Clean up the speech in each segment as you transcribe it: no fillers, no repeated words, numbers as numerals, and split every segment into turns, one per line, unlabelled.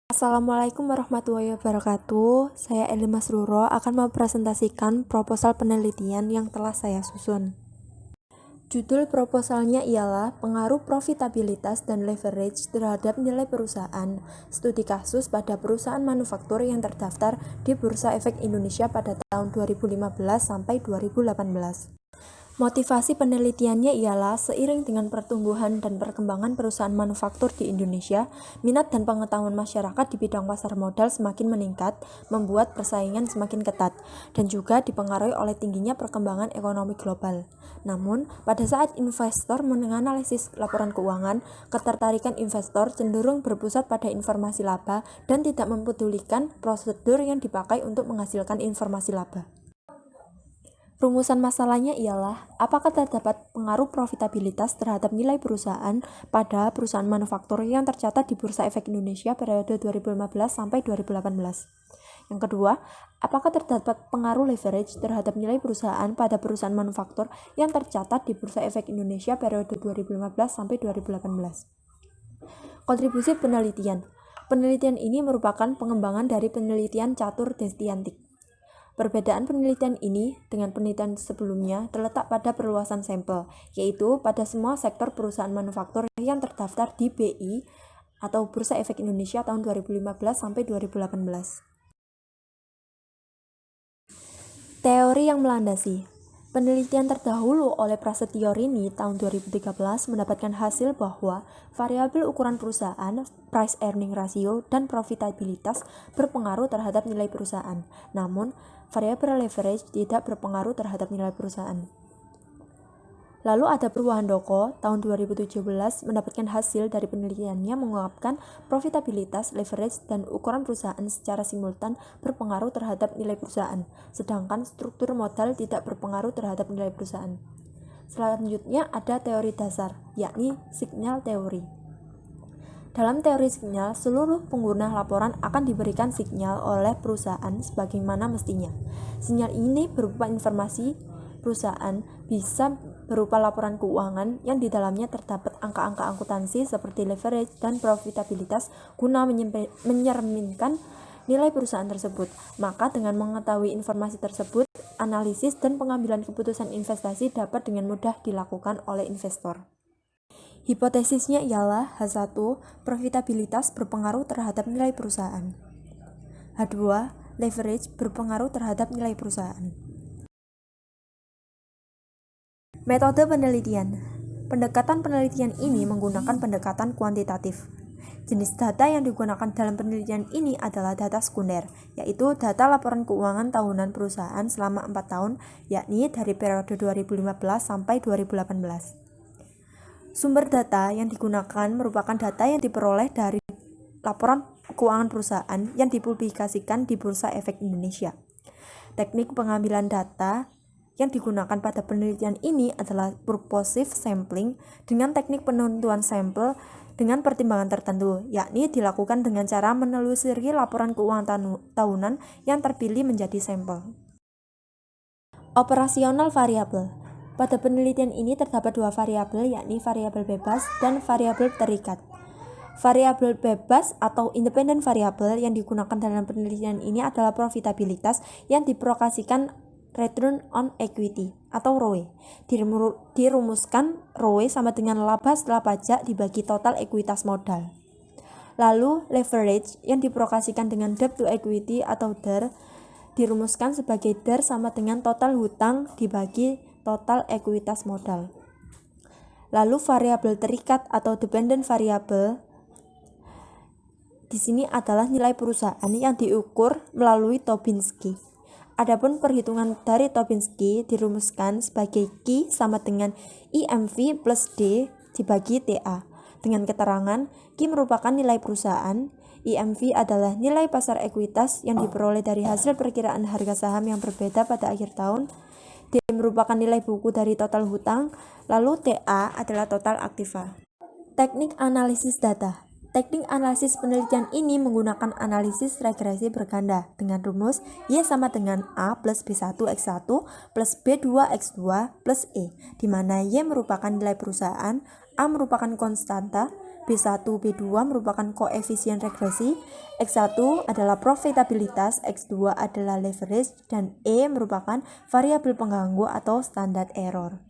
Assalamualaikum warahmatullahi wabarakatuh. Saya Eli Masruro akan mempresentasikan proposal penelitian yang telah saya susun. Judul proposalnya ialah Pengaruh Profitabilitas dan Leverage terhadap Nilai Perusahaan, studi kasus pada perusahaan manufaktur yang terdaftar di Bursa Efek Indonesia pada tahun 2015 sampai 2018. Motivasi penelitiannya ialah seiring dengan pertumbuhan dan perkembangan perusahaan manufaktur di Indonesia, minat dan pengetahuan masyarakat di bidang pasar modal semakin meningkat, membuat persaingan semakin ketat, dan juga dipengaruhi oleh tingginya perkembangan ekonomi global. Namun, pada saat investor menganalisis laporan keuangan, ketertarikan investor cenderung berpusat pada informasi laba dan tidak mempedulikan prosedur yang dipakai untuk menghasilkan informasi laba. Rumusan masalahnya ialah, apakah terdapat pengaruh profitabilitas terhadap nilai perusahaan pada perusahaan manufaktur yang tercatat di Bursa Efek Indonesia periode 2015 sampai 2018. Yang kedua, apakah terdapat pengaruh leverage terhadap nilai perusahaan pada perusahaan manufaktur yang tercatat di Bursa Efek Indonesia periode 2015 sampai 2018. Kontribusi penelitian. Penelitian ini merupakan pengembangan dari penelitian Catur Destiantik. Perbedaan penelitian ini dengan penelitian sebelumnya terletak pada perluasan sampel, yaitu pada semua sektor perusahaan manufaktur yang terdaftar di BI atau Bursa Efek Indonesia tahun 2015 sampai 2018. Teori yang melandasi. Penelitian terdahulu oleh Prasetyo Rini tahun 2013 mendapatkan hasil bahwa variabel ukuran perusahaan, price earning ratio, dan profitabilitas berpengaruh terhadap nilai perusahaan. Namun, variabel leverage tidak berpengaruh terhadap nilai perusahaan. Lalu ada Purwohandoko tahun 2017 mendapatkan hasil dari penelitiannya mengungkapkan profitabilitas, leverage, dan ukuran perusahaan secara simultan berpengaruh terhadap nilai perusahaan, sedangkan struktur modal tidak berpengaruh terhadap nilai perusahaan. Selanjutnya ada teori dasar, yakni signal teori. Dalam teori signal, seluruh pengguna laporan akan diberikan signal oleh perusahaan sebagaimana mestinya. Sinyal ini berupa informasi perusahaan, bisa berupa laporan keuangan yang di dalamnya terdapat angka-angka akuntansi seperti leverage dan profitabilitas guna mencerminkan nilai perusahaan tersebut. Maka dengan mengetahui informasi tersebut, analisis dan pengambilan keputusan investasi dapat dengan mudah dilakukan oleh investor. Hipotesisnya ialah H1, profitabilitas berpengaruh terhadap nilai perusahaan. H2, leverage berpengaruh terhadap nilai perusahaan. Metode penelitian. Pendekatan penelitian ini menggunakan pendekatan kuantitatif. Jenis data yang digunakan dalam penelitian ini adalah data sekunder, yaitu data laporan keuangan tahunan perusahaan selama 4 tahun, yakni dari periode 2015 sampai 2018. Sumber data yang digunakan merupakan data yang diperoleh dari laporan keuangan perusahaan yang dipublikasikan di Bursa Efek Indonesia. Teknik pengambilan data yang digunakan pada penelitian ini adalah purposive sampling dengan teknik penentuan sampel dengan pertimbangan tertentu, yakni dilakukan dengan cara menelusuri laporan keuangan tahunan yang terpilih menjadi sampel. Operasional variabel. Pada penelitian ini terdapat 2 variabel, yakni variabel bebas dan variabel terikat. Variabel bebas atau independent variable yang digunakan dalam penelitian ini adalah profitabilitas yang diprogramasikan return on equity atau ROE. Dirumuskan ROE sama dengan laba setelah pajak dibagi total ekuitas modal. Lalu leverage yang diprogramasikan dengan debt to equity atau DER dirumuskan sebagai DER sama dengan total hutang dibagi total ekuitas modal. Lalu variabel terikat atau dependent variable di sini adalah nilai perusahaan yang diukur melalui Tobinski. Adapun perhitungan dari Tobinski dirumuskan sebagai Q sama dengan IMV plus D dibagi TA. Dengan keterangan, Q merupakan nilai perusahaan, IMV adalah nilai pasar ekuitas yang diperoleh dari hasil perkiraan harga saham yang berbeda pada akhir tahun, D merupakan nilai buku dari total hutang, lalu TA adalah total aktiva. Teknik analisis data. Teknik analisis penelitian ini menggunakan analisis regresi berganda dengan rumus Y sama dengan A plus B1 X1 plus B2 X2 plus E, di mana Y merupakan nilai perusahaan, A merupakan konstanta, B1, B2 merupakan koefisien regresi, X1 adalah profitabilitas, X2 adalah leverage, dan E merupakan variabel pengganggu atau standar error.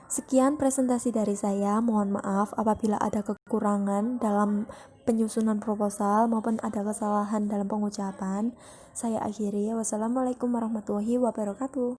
Sekian presentasi dari saya, mohon maaf apabila ada kekurangan dalam penyusunan proposal maupun ada kesalahan dalam pengucapan. Saya akhiri, wassalamualaikum warahmatullahi wabarakatuh.